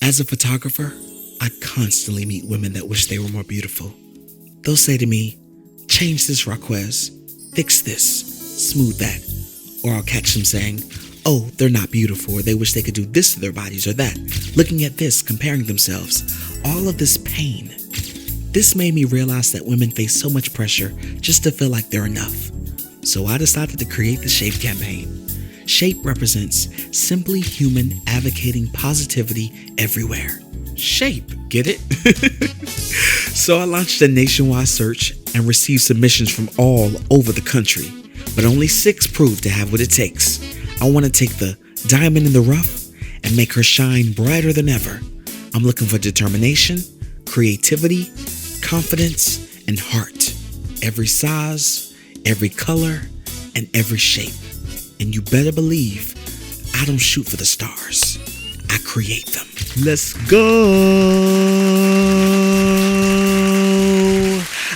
As a photographer, I constantly meet women that wish they were more beautiful. They'll say to me, change this, Raquez, fix this, smooth that. Or I'll catch them saying, oh, they're not beautiful, or they wish they could do this to their bodies or that. Looking at this, comparing themselves, all of this pain. This made me realize that women face so much pressure just to feel like they're enough. So I decided to create the SHAPE campaign. SHAPE represents simply human advocating positivity everywhere. SHAPE, get it? So I launched a nationwide search and received submissions from all over the country, but only 6 proved to have what it takes. I want to take the diamond in the rough and make her shine brighter than ever. I'm looking for determination, creativity, confidence, and heart. Every size, every color, and every shape. And you better believe I don't shoot for the stars. I create them. Let's go.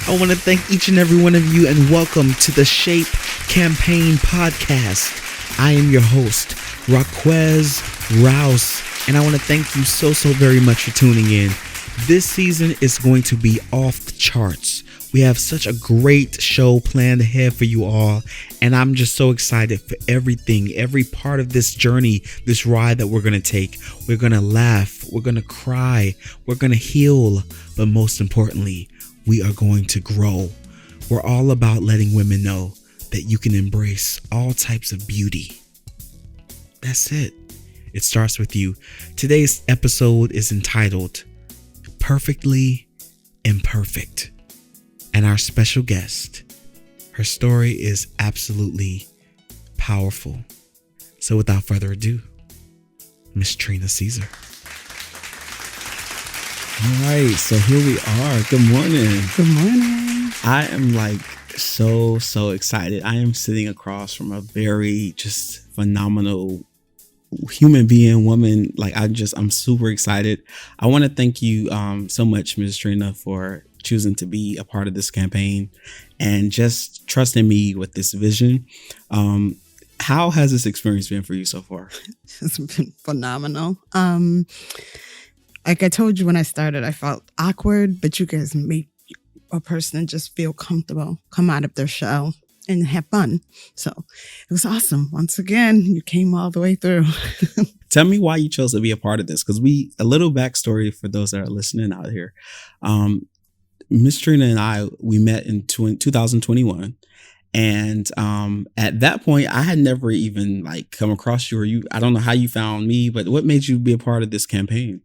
I want to thank each and every one of you and welcome to the SHAPE Campaign Podcast. I am your host, Raquez Rouse, and I want to thank you so very much for tuning in. This season is going to be off the charts. We have such a great show planned ahead for you all, and I'm just so excited for everything, every part of this journey, this ride that we're going to take. We're going to laugh, we're going to cry, we're going to heal, but most importantly, we are going to grow. We're all about letting women know that you can embrace all types of beauty. That's it. It starts with you. Today's episode is entitled Perfectly Imperfect. And our special guest, her story is absolutely powerful. So without further ado, Miss Trina Caesar. All right, so here we are. Good morning. Good morning. I am so excited. I am sitting across from a very just phenomenal human being, woman. I'm super excited. I want to thank you so much, Ms. Trina, for choosing to be a part of this campaign and just trusting me with this vision. How has this experience been for you so far? It's been phenomenal. Like I told you when I started, I felt awkward, but you guys make a person just feel comfortable, come out of their shell and have fun. So it was awesome. Once again, you came all the way through. Tell me why you chose to be a part of this, because a little backstory for those that are listening out here. Miss Trina and we met in 2021. And at that point, I had never even come across you, or I don't know how you found me, but what made you be a part of this campaign?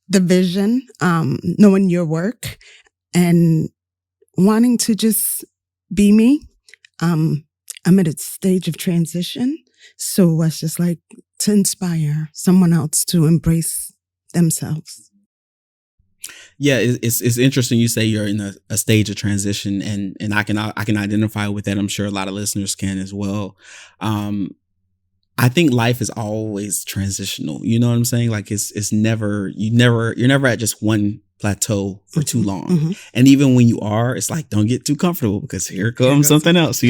The vision, knowing your work and wanting to just be me. I'm at a stage of transition. So it's just to inspire someone else to embrace themselves. Yeah, it's interesting you say you're in a stage of transition, and I can identify with that. I'm sure a lot of listeners can as well. I think life is always transitional. You know what I'm saying? You're never at just one plateau for too long. Mm-hmm. And even when you are, it's don't get too comfortable because here comes something else,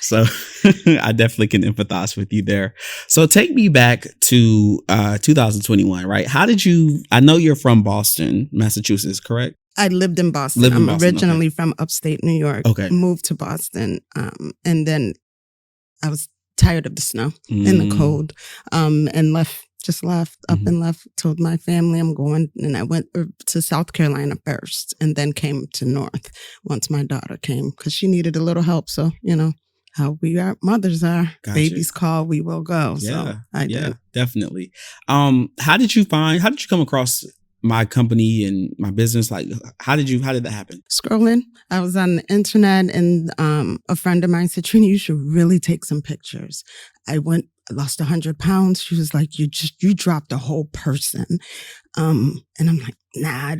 So I definitely can empathize with you there. So take me back to 2021, right? I know you're from Boston, Massachusetts, correct? I lived in Boston. I'm originally from upstate New York. Okay. Moved to Boston. And then I was tired of the snow and the cold, and left up and left, told my family I'm going, and I went to South Carolina first and then came to North once my daughter came because she needed a little help. So, how we are, mothers are. Gotcha. Babies call, we will go. Yeah, so I did. Definitely. How did you come across my company and my business? How did that happen? Scrolling. I was on the internet and a friend of mine said, Trina, you should really take some pictures. I lost 100 pounds. She was like, you dropped a whole person. And I'm like, nah,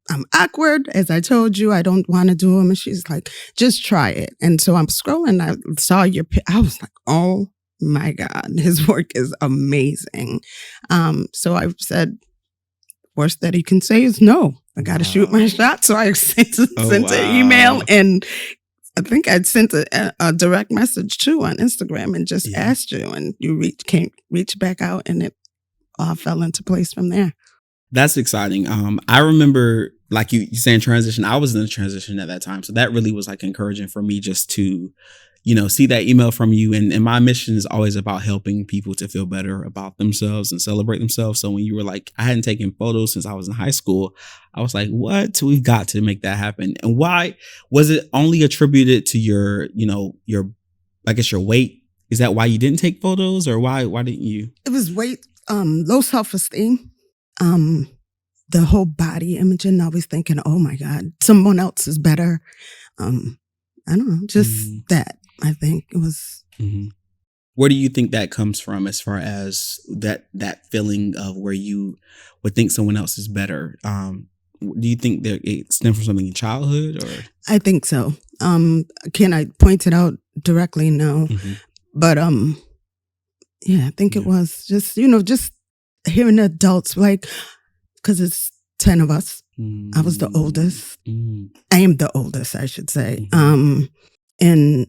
I'm awkward. As I told you, I don't want to do them. And she's like, just try it. And so I'm scrolling. I saw I was like, oh my God, his work is amazing. So I said, worst that he can say is no. I got to shoot my shot. So I sent an email, and I think I'd sent a direct message too on Instagram and just asked you, and you reached back out, and it all fell into place from there. That's exciting. I remember, like you saying transition. I was in a transition at that time, so that really was like encouraging for me just to, see that email from you. And my mission is always about helping people to feel better about themselves and celebrate themselves. So when you were like, I hadn't taken photos since I was in high school, I was like, what? We've got to make that happen. And why was it only attributed to your, I guess your weight? Is that why you didn't take photos, or why didn't you? It was weight, low self-esteem. The whole body imaging, always thinking, oh my God, someone else is better. I don't know, just that. I think it was. Mm-hmm. Where do you think that comes from, as far as that feeling of where you would think someone else is better? Do you think that it stems from something in childhood, or? I think so. Can I point it out directly? No. Mm-hmm. But yeah, I think it was just, just hearing the adults, like, because it's 10 of us. Mm-hmm. I was the oldest. Mm-hmm. I am the oldest, I should say. Mm-hmm. And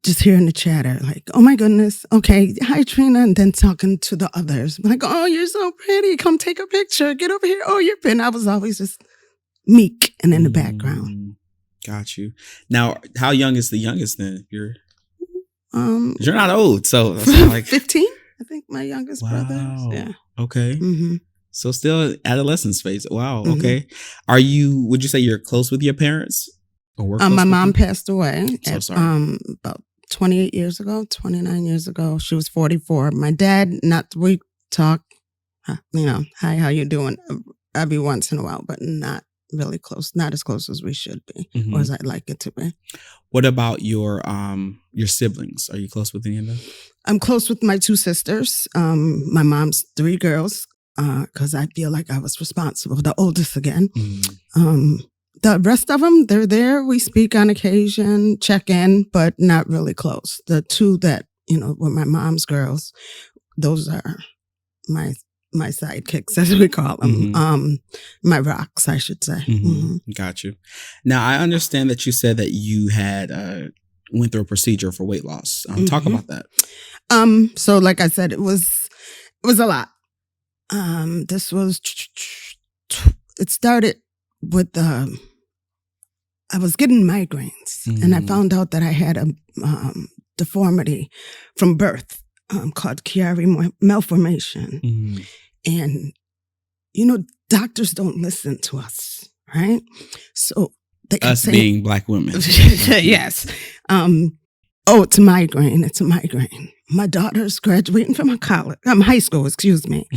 just hearing the chatter, like, oh my goodness, okay, hi Trina, and then talking to the others, like, oh, you're so pretty, come take a picture, get over here, oh, you're pretty. I was always just meek and in the background. Got you. Now, how young is the youngest then? You're not old, so that's not like 15. I think my youngest brother. Yeah. Okay. Mm-hmm. So still adolescence phase. Wow. Mm-hmm. Okay. Would you say you're close with your parents? Or my mom passed away about 29 years ago. She was 44. My dad, we talk, hi, how you doing? Every once in a while, but not really close, not as close as we should be, or as I'd like it to be. What about your siblings? Are you close with any of them? I'm close with my 2 sisters. My mom's 3 girls, because I feel like I was responsible, the oldest again. The rest of them, they're there. We speak on occasion, check in, but not really close. The 2 that, were my mom's girls, those are my sidekicks, as we call them. My rocks, I should say. Got you. Now, I understand that you said that you had went through a procedure for weight loss. Talk about that. So like I said, it was a lot. This was, it started with, I was getting migraines, and I found out that I had a deformity from birth called Chiari malformation. And, doctors don't listen to us, right? So they kept saying, being Black women. Yes. It's a migraine. It's a migraine. My daughter's graduating from high school, excuse me.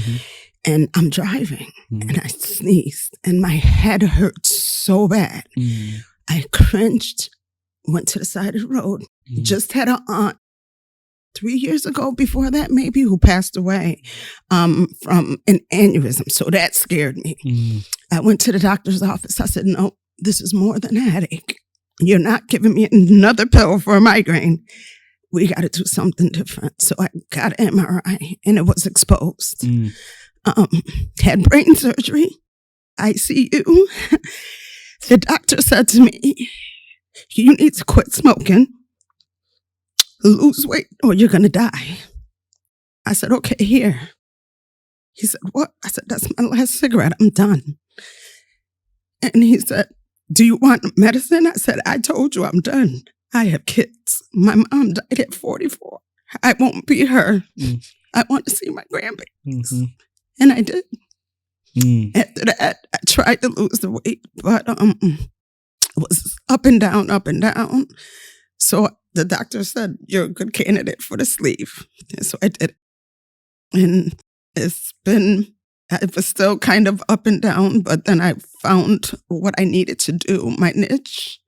And I'm driving, and I sneezed, and my head hurt so bad. I cringed, went to the side of the road, just had an aunt 3 years ago, before that maybe, who passed away from an aneurysm. So that scared me. I went to the doctor's office. I said, no, this is more than a headache. You're not giving me another pill for a migraine. We got to do something different. So I got an MRI, and it was exposed. Had brain surgery, ICU. The doctor said to me, you need to quit smoking, lose weight, or you're going to die. I said, okay, here. He said, what? I said, that's my last cigarette. I'm done. And he said, do you want medicine? I said, I told you I'm done. I have kids. My mom died at 44. I won't be her. I want to see my grandbabies. And I did. After that, I tried to lose the weight, but it was up and down, up and down. So the doctor said, you're a good candidate for the sleeve. And so I did it. And it was still kind of up and down, but then I found what I needed to do, my niche,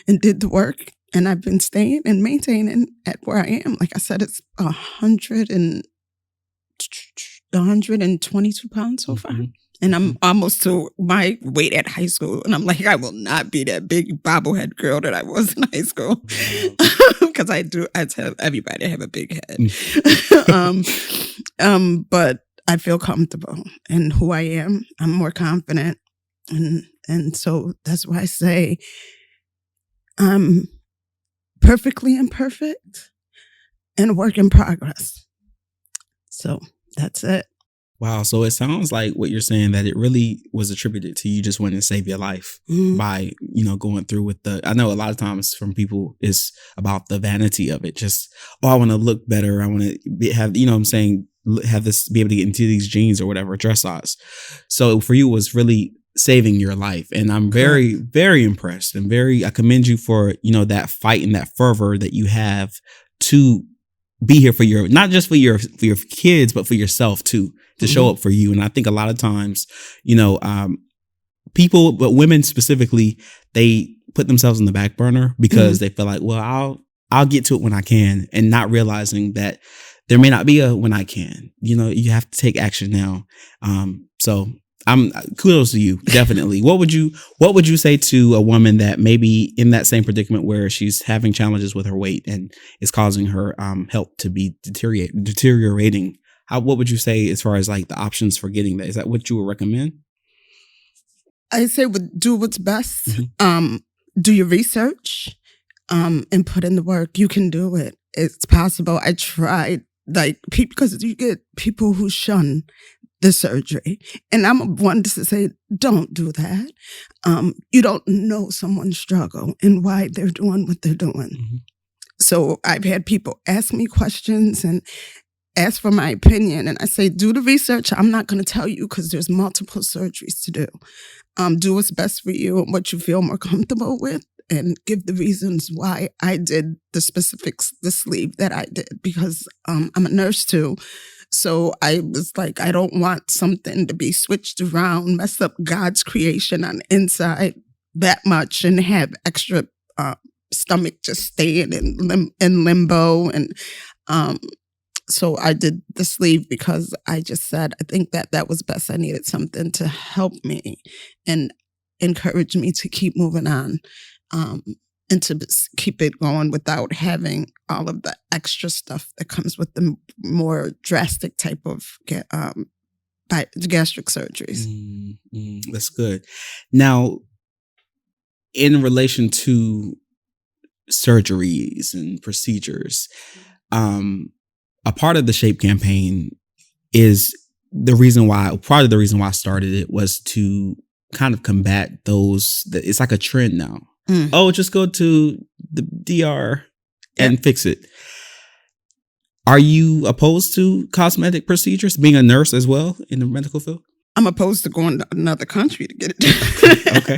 and did the work. And I've been staying and maintaining at where I am. Like I said, it's 122 pounds so far. And I'm almost to my weight at high school. And I'm like, I will not be that big bobblehead girl that I was in high school. Because I tell everybody I have a big head. But I feel comfortable in who I am. I'm more confident. And so that's why I say I'm perfectly imperfect and a work in progress. So that's it. Wow. So it sounds like what you're saying, that it really was attributed to you just wanting to save your life by, going through with I know a lot of times from people it's about the vanity of it. Just, I want to look better. I want to have, what I'm saying, have this, be able to get into these jeans or whatever, dress size. So for you, it was really saving your life. And I'm very, very impressed and I commend you for, that fight and that fervor that you have to be here for not just for your kids, but for yourself too, to show up for you. And I think a lot of times, people, but women specifically, they put themselves in the back burner because they feel like, well, I'll get to it when I can, and not realizing that there may not be a when I can. You have to take action now. So kudos to you, definitely. What would you say to a woman that may be in that same predicament where she's having challenges with her weight and it's causing her health to be deteriorating? What would you say as far as like the options for getting that? Is that what you would recommend? I say do what's best. Do your research and put in the work. You can do it. It's possible. I tried, because you get people who shun the surgery. And I'm one to say, don't do that. You don't know someone's struggle and why they're doing what they're doing. So I've had people ask me questions and ask for my opinion. And I say, do the research. I'm not going to tell you because there's multiple surgeries to do. Do what's best for you and what you feel more comfortable with, and give the reasons why I did the sleeve that I did, because I'm a nurse too. So I was like, I don't want something to be switched around, mess up God's creation on the inside that much, and have extra stomach just staying in limbo. And so I did the sleeve because I just said, I think that was best. I needed something to help me and encourage me to keep moving on. And to keep it going without having all of the extra stuff that comes with the more drastic type of gastric surgeries. That's good. Now, in relation to surgeries and procedures, a part of the Shape campaign is part of the reason why I started it was to kind of combat those. It's like a trend now. Oh, just go to the DR and fix it. Are you opposed to cosmetic procedures, being a nurse as well in the medical field? I'm opposed to going to another country to get it done. Okay.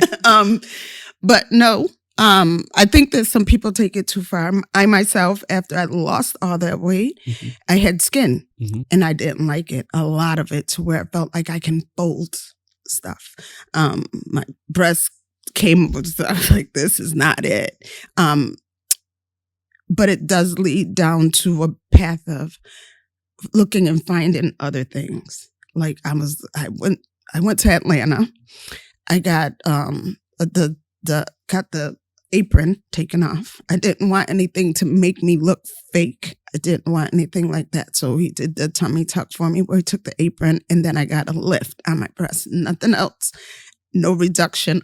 But no, I think that some people take it too far. I myself, after I lost all that weight, I had skin and I didn't like it. A lot of it, to where it felt like I can fold stuff. My breast came with stuff like, this is not it. But it does lead down to a path of looking and finding other things. Like I went to Atlanta. I got got the apron taken off. I didn't want anything to make me look fake. I didn't want anything like that. So he did the tummy tuck for me, where he took the apron, and then I got a lift on my breast. Nothing else. No reduction,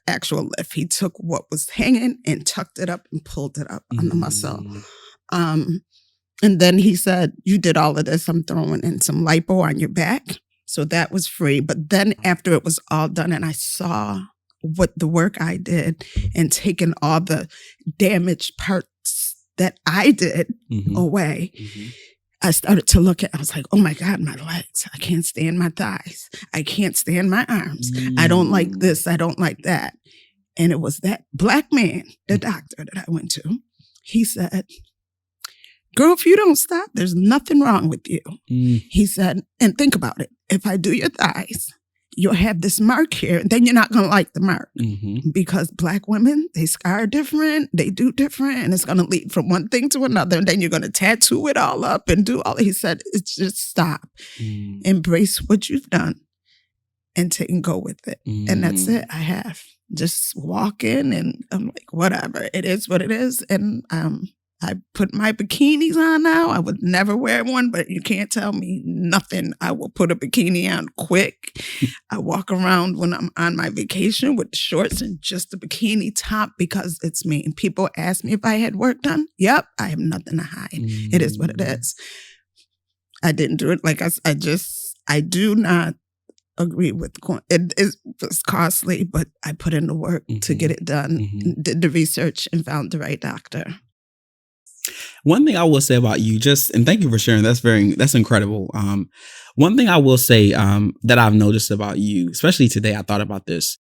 actual lift. He took what was hanging and tucked it up and pulled it up on the muscle. And then he said, you did all of this. I'm throwing in some lipo on your back. So that was free. But then after it was all done and I saw what the work I did and taking all the damaged parts that I did away, I started to look at, I was like, oh my God, my legs. I can't stand my thighs. I can't stand my arms. I don't like this. I don't like that. And it was that black man, the doctor that I went to. He said, girl, if you don't stop, there's nothing wrong with you. He said, and think about it. If I do your thighs, you'll have this mark here, and then you're not going to like the mark. Because black women, they scar different, they do different, and it's going to lead from one thing to another, and then you're going to tattoo it all up and do all. He said, it's just stop. Embrace what you've done and go with it. And that's it. I have just walk in, and I'm like, whatever, it is what it is. And I put my bikinis on now. I would never wear one, but you can't tell me nothing. I will put a bikini on quick. I walk around when I'm on my vacation with shorts and just a bikini top because it's me. And people ask me if I had work done. Yep, I have nothing to hide. It is what it is. I didn't do it like I just I do not agree with it's costly, but I put in the work to get it done, did the research and found the right doctor. One thing I will say about you, and thank you for sharing. That's incredible. One thing I will say that I've noticed about you, especially today, I thought about this.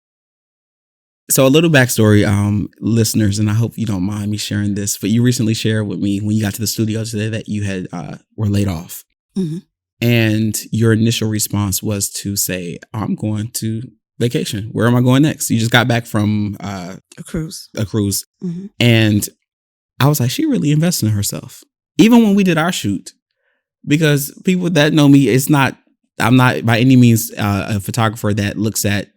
So a little backstory, listeners, and I hope you don't mind me sharing this, but you recently shared with me when you got to the studio today that you had were laid off. Mm-hmm. And your initial response was to say, I'm going to vacation. Where am I going next? You just got back from a cruise. Mm-hmm. And I was like, she really invested in herself. Even when we did our shoot, because people that know me, I'm not by any means a photographer that looks at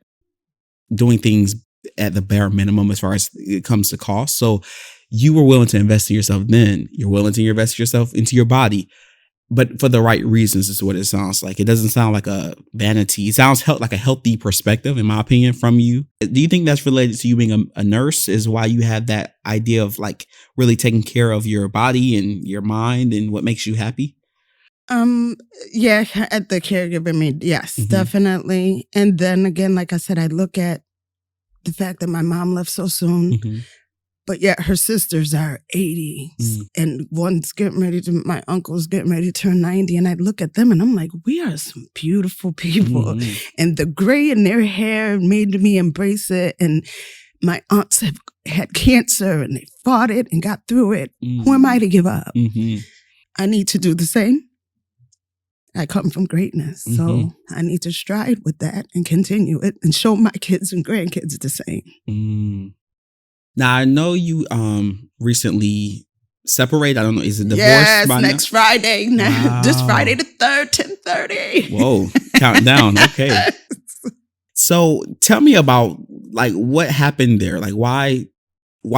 doing things at the bare minimum as far as it comes to cost. So you were willing to invest in yourself then. You're willing to invest yourself into your body. But for the right reasons is what it sounds like. It doesn't sound like a vanity. It sounds like a healthy perspective, in my opinion, from you. Do you think that's related to you being a nurse is why you have that idea of like really taking care of your body and your mind and what makes you happy? Yeah, at the caregiver mean, yes, definitely. And then again, like I said, I look at the fact that my mom left so soon. But yet her sisters are 80 and my uncle's getting ready to turn 90. And I look at them and I'm like, we are some beautiful people. And the gray in their hair made me embrace it. And my aunts have had cancer and they fought it and got through it. Who am I to give up? I need to do the same. I come from greatness. So I need to stride with that and continue it and show my kids and grandkids the same. Now, I know you recently separated. I don't know. Is it divorce? Yes, next Friday. Wow. This Friday the 3rd, 10:30. Whoa, counting down. Okay. So tell me about like what happened there. Like why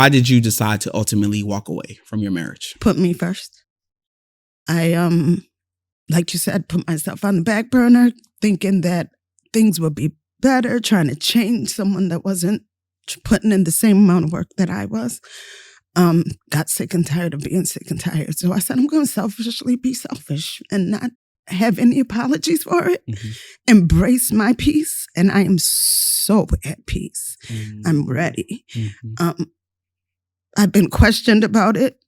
did you decide to ultimately walk away from your marriage? Put me first. I, like you said, put myself on the back burner thinking that things would be better, trying to change someone that wasn't putting in the same amount of work that I was. Got sick and tired of being sick and tired. So I said, I'm going to selfishly be selfish and not have any apologies for it. Embrace my peace. And I am so at peace. I'm ready. I've been questioned about it.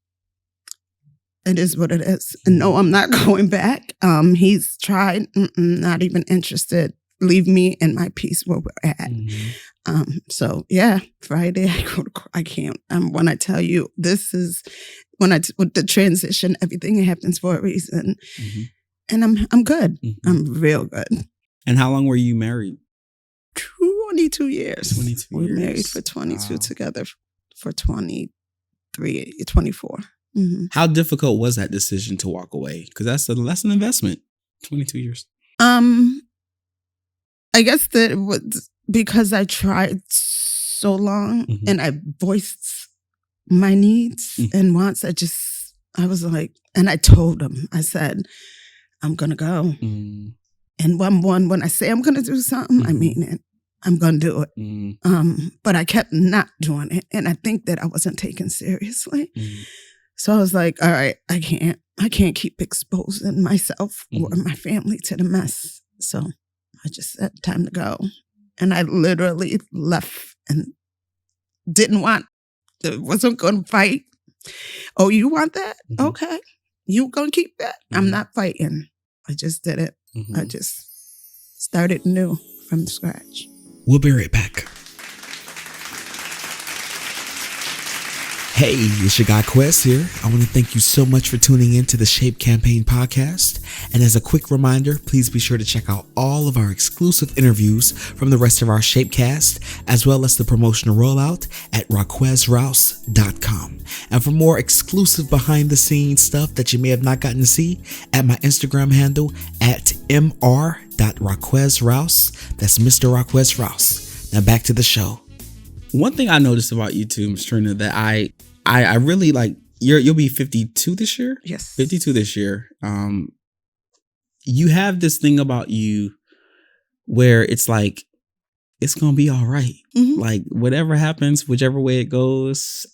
It is what it is. And no, I'm not going back. He's tried, not even interested. Leave me and my peace where we're at. So yeah, Friday I can't. When I tell you this is with the transition, everything happens for a reason, and I'm good. I'm real good. And how long were you married? 22 years. 22 we years. Were married for 22 together for 24. How difficult was that decision to walk away? Because that's an investment. 22 years. I guess that it was because I tried so long and I voiced my needs and wants. I was like, and I told him, I said, I'm going to go. And when I say I'm going to do something, I mean it. I'm going to do it. But I kept not doing it. And I think that I wasn't taken seriously. So I was like, all right, I can't keep exposing myself or my family to the mess. So I just said, time to go. And I literally left and wasn't going to fight. Oh, you want that? Okay. You going to keep that? I'm not fighting. I just did it. I just started new from scratch. We'll be right back. Hey, it's your guy Quest here. I want to thank you so much for tuning in to the Shape Campaign podcast. And as a quick reminder, please be sure to check out all of our exclusive interviews from the rest of our Shape cast, as well as the promotional rollout at raquezrouse.com. And for more exclusive behind the scenes stuff that you may have not gotten to see, at my Instagram handle at mr.raquezrouse. That's Mr. Raquez Rouse. Now back to the show. One thing I noticed about you too, Ms. Trina, that I really like, you'll be 52 this year? Yes. 52 this year. You have this thing about you where it's like, it's going to be all right. Like whatever happens, whichever way it goes,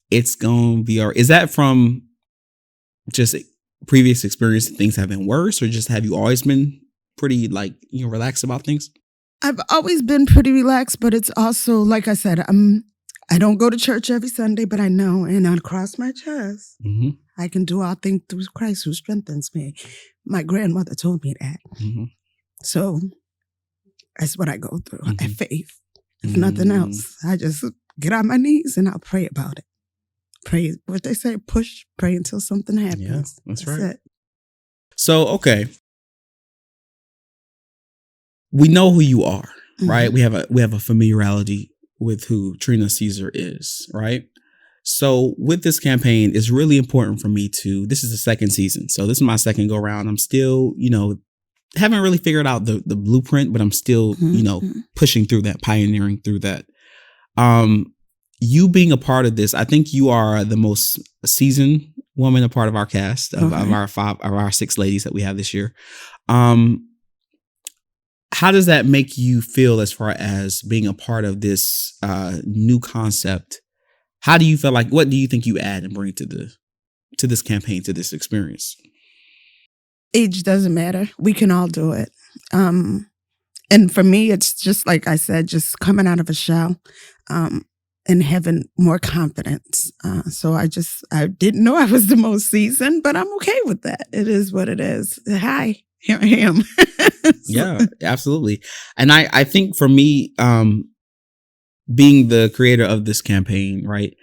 it's going to be all right. Is that from just previous experience, things have been worse, or just have you always been pretty like, relaxed about things? I've always been pretty relaxed, but it's also, like I said, I don't go to church every Sunday, but I know, and I cross my chest. Mm-hmm. I can do all things through Christ who strengthens me. My grandmother told me that. Mm-hmm. So that's what I go through. I have faith. If Mm-hmm. nothing else, I just get on my knees and I'll pray about it. Pray, what they say, pray until something happens. Yeah, that's right. It. So, okay. We know who you are, right? We have a familiarity with who Trina Caesar is, right? So with this campaign, it's really important for me this is the second season. So this is my second go round. I'm still, haven't really figured out the blueprint, but I'm still, pushing through that, pioneering through that. You being a part of this, I think you are the most seasoned woman, a part of our cast of our 6 ladies that we have this year. How does that make you feel as far as being a part of this new concept? How do you feel like, what do you think you add and bring to this campaign, to this experience? Age doesn't matter. We can all do it. And for me, it's just like I said, just coming out of a shell and having more confidence. So I didn't know I was the most seasoned, but I'm okay with that. It is what it is. Hi, here I am. Yeah, absolutely. And I think for me, being the creator of this campaign, right,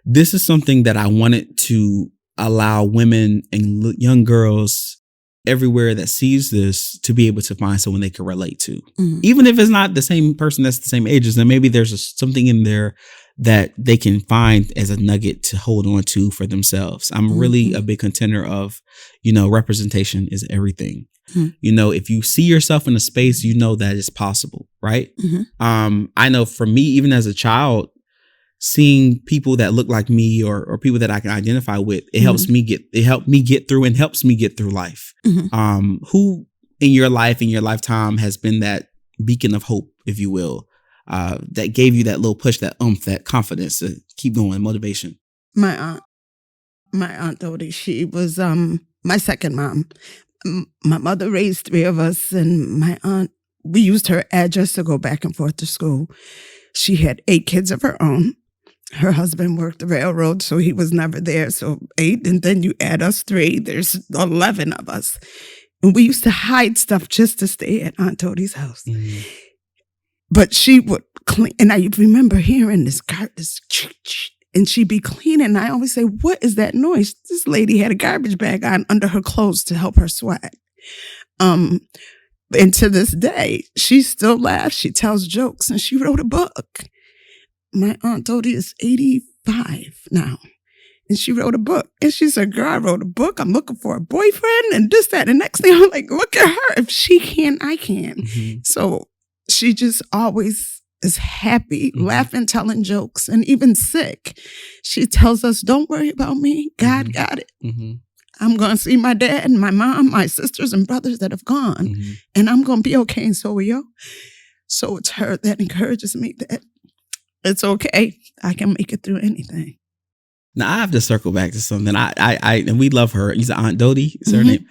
this is something that I wanted to allow women and young girls everywhere that sees this to be able to find someone they can relate to. Mm-hmm. Even if it's not the same person that's the same age as them, maybe there's something in there that they can find as a nugget to hold on to for themselves. I'm really a big contender of, representation is everything. Mm-hmm. If you see yourself in a space, that it's possible, right? Mm-hmm. I know for me, even as a child, seeing people that look like me or people that I can identify with, it helps me get through life. Mm-hmm. Who in your life, in your lifetime, has been that beacon of hope, if you will, that gave you that little push, that that confidence to keep going, motivation? My aunt Dodie, she was my second mom. My mother raised 3 of us, and my aunt, we used her address to go back and forth to school. She had 8 kids of her own. Her husband worked the railroad, so he was never there. So 8, and then you add us 3, there's 11 of us. And we used to hide stuff just to stay at Aunt Dodie's house. Mm-hmm. But she would clean, and I remember hearing this and she'd be cleaning, and I always say, what is that noise? This lady had a garbage bag on under her clothes to help her sweat. And to this day, she still laughs, she tells jokes, and she wrote a book. My Aunt Dodie is 85 now, and she wrote a book. And she said, girl, I wrote a book. I'm looking for a boyfriend and this, that. And next thing I'm like, look at her. If she can, I can. Mm-hmm. So she just always is happy, laughing, telling jokes, and even sick. She tells us, don't worry about me. God got it. Mm-hmm. I'm going to see my dad and my mom, my sisters and brothers that have gone, and I'm going to be okay, and so will you. So it's her that encourages me that it's okay. I can make it through anything. Now I have to circle back to something. I and we love her. He's Aunt Dodie, is her name.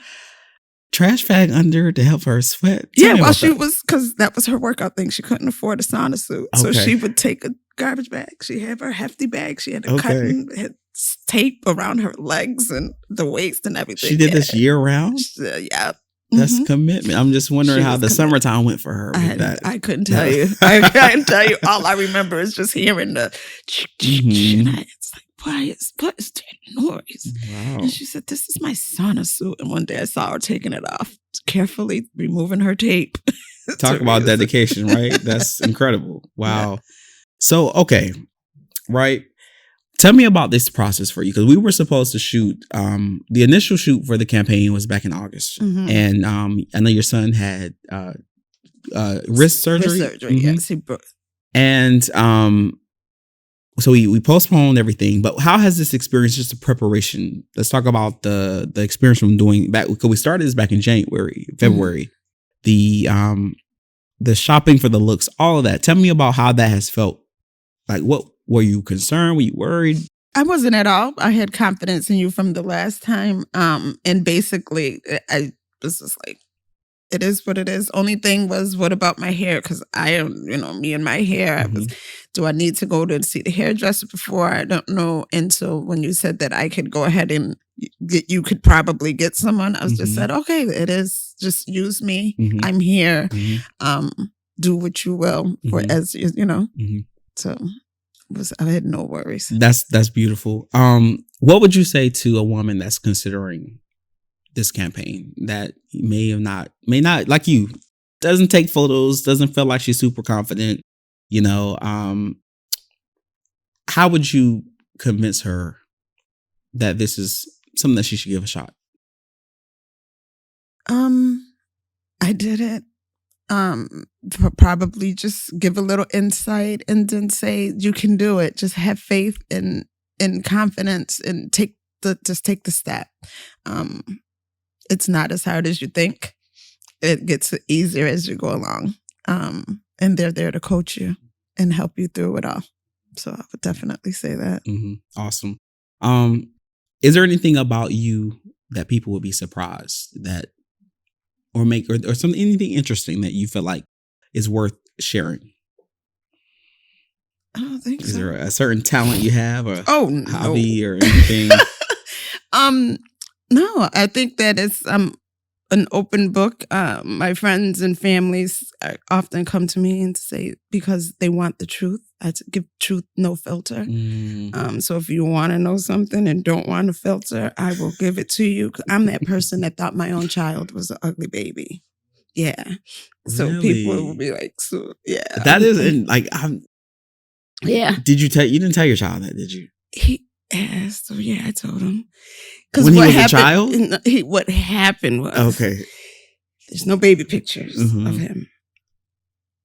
Trash bag under to help her sweat. Tell well, she was, because that was her workout thing. She couldn't afford a sauna suit, so she would take a garbage bag. She had her hefty bag. She had a cotton, had tape around her legs and the waist and everything. She did this year round. Yeah. That's commitment. I'm just wondering how the summertime went for her with that. I couldn't tell you. I couldn't tell you. All I remember is just hearing the it's like, what is that noise? Wow. And she said, this is my sauna suit. And one day I saw her taking it off, carefully removing her tape. Talk about dedication, right? That's incredible. Wow. Yeah. So, okay. Right. Tell me about this process for you, because we were supposed to shoot. The initial shoot for the campaign was back in August, and I know your son had wrist surgery. Wrist surgery, yes. He broke. And so we postponed everything. But how has this experience, just the preparation? Let's talk about the experience from doing back, because we started this back in February. The shopping for the looks, all of that. Tell me about how that has felt. Like, what were you concerned? Were you worried? I wasn't at all. I had confidence in you from the last time. And basically, I was just like, it is what it is. Only thing was, what about my hair? Because I am, me and my hair. Do I need to go to see the hairdresser before? I don't know. And so when you said that I could go ahead and you could probably get someone, I was just said, okay, it is. Just use me. I'm here. Do what you will for as So I had no worries. That's beautiful. What would you say to a woman that's considering this campaign that may not like you, doesn't take photos, doesn't feel like she's super confident, how would you convince her that this is something that she should give a shot? I did it. Probably just give a little insight and then say you can do it. Just have faith and confidence and take the step. It's not as hard as you think. It gets easier as you go along. And they're there to coach you and help you through it all. So I would definitely say that. Awesome. Is there anything about you that people would be surprised that, or make, or anything interesting that you feel like is worth sharing? I don't think so. Is there a certain talent you have, or hobby, or no. anything? No, I think that it's an open book. My friends and families often come to me and say, because they want the truth. I give truth, no filter. So if you want to know something and don't want to filter, I will give it to you. I'm that person that thought my own child was an ugly baby. Yeah. So people will be like, so yeah. That isn't like, yeah. You didn't tell your child that, did you? He asked. So yeah, I told him. When he was a child? What happened was, okay, there's no baby pictures of him.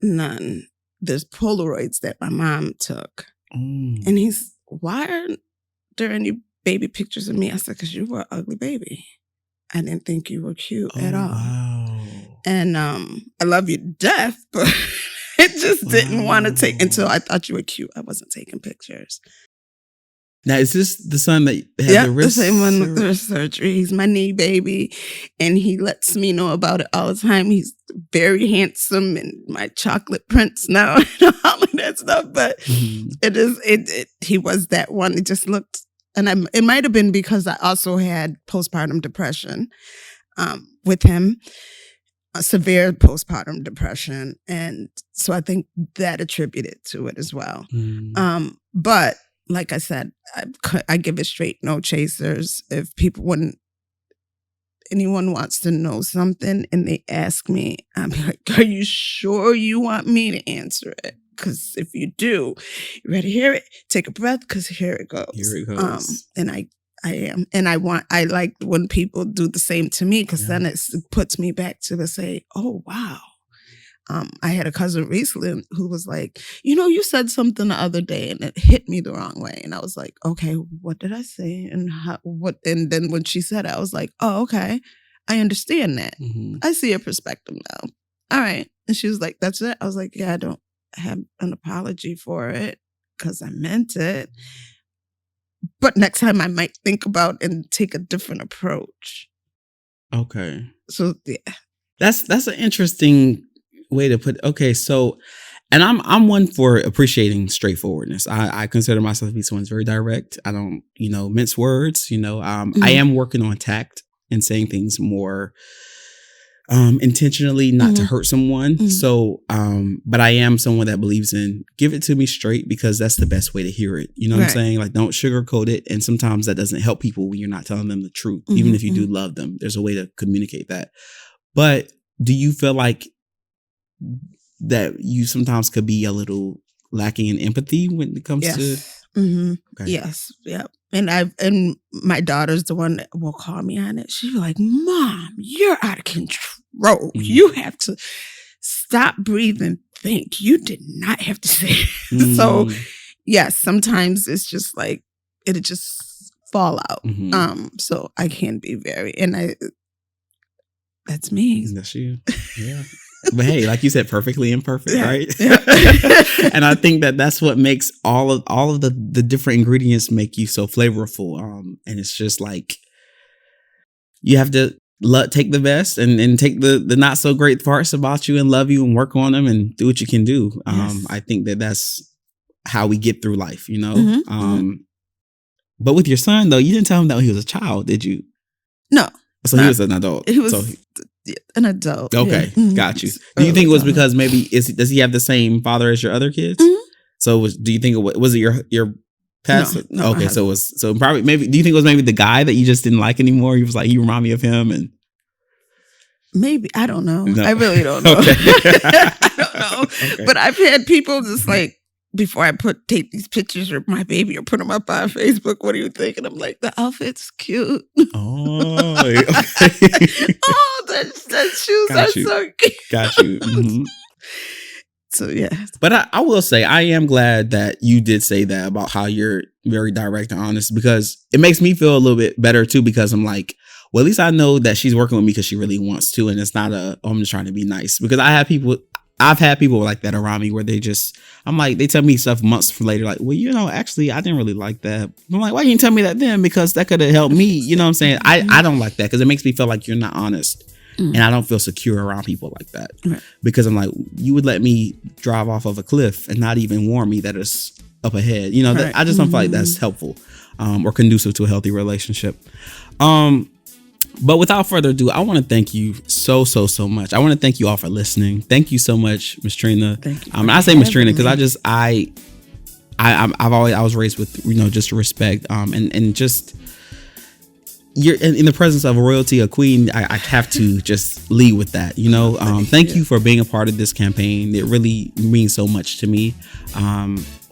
None. There's Polaroids that my mom took. And he's, why aren't there any baby pictures of me? I said, because you were an ugly baby. I didn't think you were cute at all. Wow. And I love you to death, but it just didn't want to take, until I thought you were cute. I wasn't taking pictures. Now, is this the son that had the wrist? The same one with the wrist surgery. He's my knee baby, and he lets me know about it all the time. He's very handsome, and my chocolate prince now, and all of that stuff. But he was that one. It just looked, and it might have been because I also had postpartum depression with him, a severe postpartum depression, and so I think that attributed to it as well. But like I said, I give it straight, no chasers. If anyone wants to know something and they ask me, I'm like, are you sure you want me to answer it? Because if you do, you ready to hear it? Take a breath, because here it goes. Here it goes. And I am. And I like when people do the same to me, because then it puts me back to say, oh, wow. I had a cousin recently who was like, you said something the other day and it hit me the wrong way. And I was like, okay, what did I say? And and then when she said it, I was like, oh, okay. I understand that. I see your perspective now. All right. And she was like, that's it. I was like, yeah, I don't have an apology for it because I meant it. But next time I might think about and take a different approach. Okay. So yeah. That's an interesting way to put it. Okay, so, and I'm one for appreciating straightforwardness. I consider myself to be someone who's very direct. I don't, mince words. I am working on tact and saying things more intentionally, not to hurt someone. So, but I am someone that believes in give it to me straight, because that's the best way to hear it. You know what I'm saying? Like, don't sugarcoat it. And sometimes that doesn't help people when you're not telling them the truth, even if you do love them. There's a way to communicate that. But do you feel like that you sometimes could be a little lacking in empathy when it comes to? Okay. Yes. Yeah. And my daughter's the one that will call me on it. She'll be like, Mom, you're out of control. You have to stop, breathe, and think. You did not have to say it. So yes, sometimes it's just like it'll just fall out. So I can be that's me. That's you. Yeah. But hey, like you said, perfectly imperfect, right? Yeah. And I think that's what makes all of the different ingredients make you so flavorful. And it's just like you have to take the best and take the not so great parts about you and love you and work on them and do what you can do. I think that's how we get through life, you know. But with your son though, you didn't tell him that he was a child, did you? No. So he was an adult. He was an adult. Okay, yeah. got you. Do you think it was because maybe does he have the same father as your other kids? So do you think was it your past? No, okay, so probably maybe. Do you think it was maybe the guy that you just didn't like anymore? He was like, he remind me of him, and maybe I don't know. No. I really don't know. Okay. I don't know. Okay. But I've had people just like, before I take these pictures of my baby or put them up on Facebook, what do you think? And I'm like, the outfit's cute. Oh, okay. Oh, the shoes are so cute. Got you. Mm-hmm. So yeah. But I will say, I am glad that you did say that about how you're very direct and honest, because it makes me feel a little bit better too, because I'm like, well, at least I know that she's working with me because she really wants to, and it's not I'm just trying to be nice. Because I've had people like that around me where they tell me stuff months later, like, well, actually, I didn't really like that. I'm like, why you didn't tell me that then? Because that could have helped me. You know what I'm saying? I don't like that because it makes me feel like you're not honest. And I don't feel secure around people like that. Right. Because I'm like, you would let me drive off of a cliff and not even warn me that it's up ahead. Right. I just don't feel like that's helpful or conducive to a healthy relationship. But without further ado, I want to thank you so much. I want to thank you all for listening. Thank you so much, Miss Trina. Thank you. I say Miss Trina because I was raised with just respect and just you're in the presence of a royalty, a queen. I have to just lead with that. Thank you for being a part of this campaign. It really means so much to me.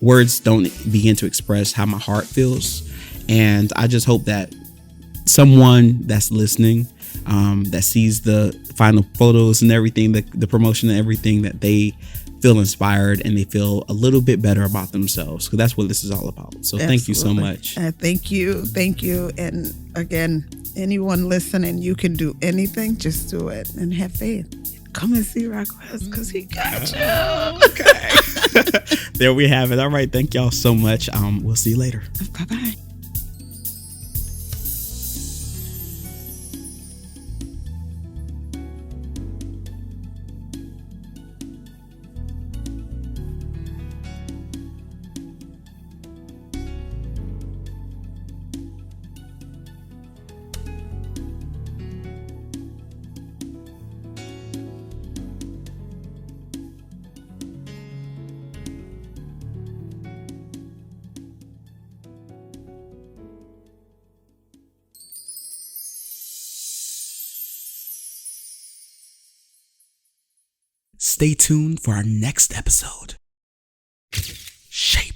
Words don't begin to express how my heart feels, and I just hope that someone that's listening, that sees the final photos and everything, the promotion and everything, that they feel inspired and they feel a little bit better about themselves, because that's what this is all about. So Absolutely. Thank you so much. Thank you. And again, anyone listening, you can do anything, just do it and have faith. Come and see Raquez because he got you. Okay. There we have it. All right. Thank y'all so much. We'll see you later. Bye-bye. Stay tuned for our next episode. Shape.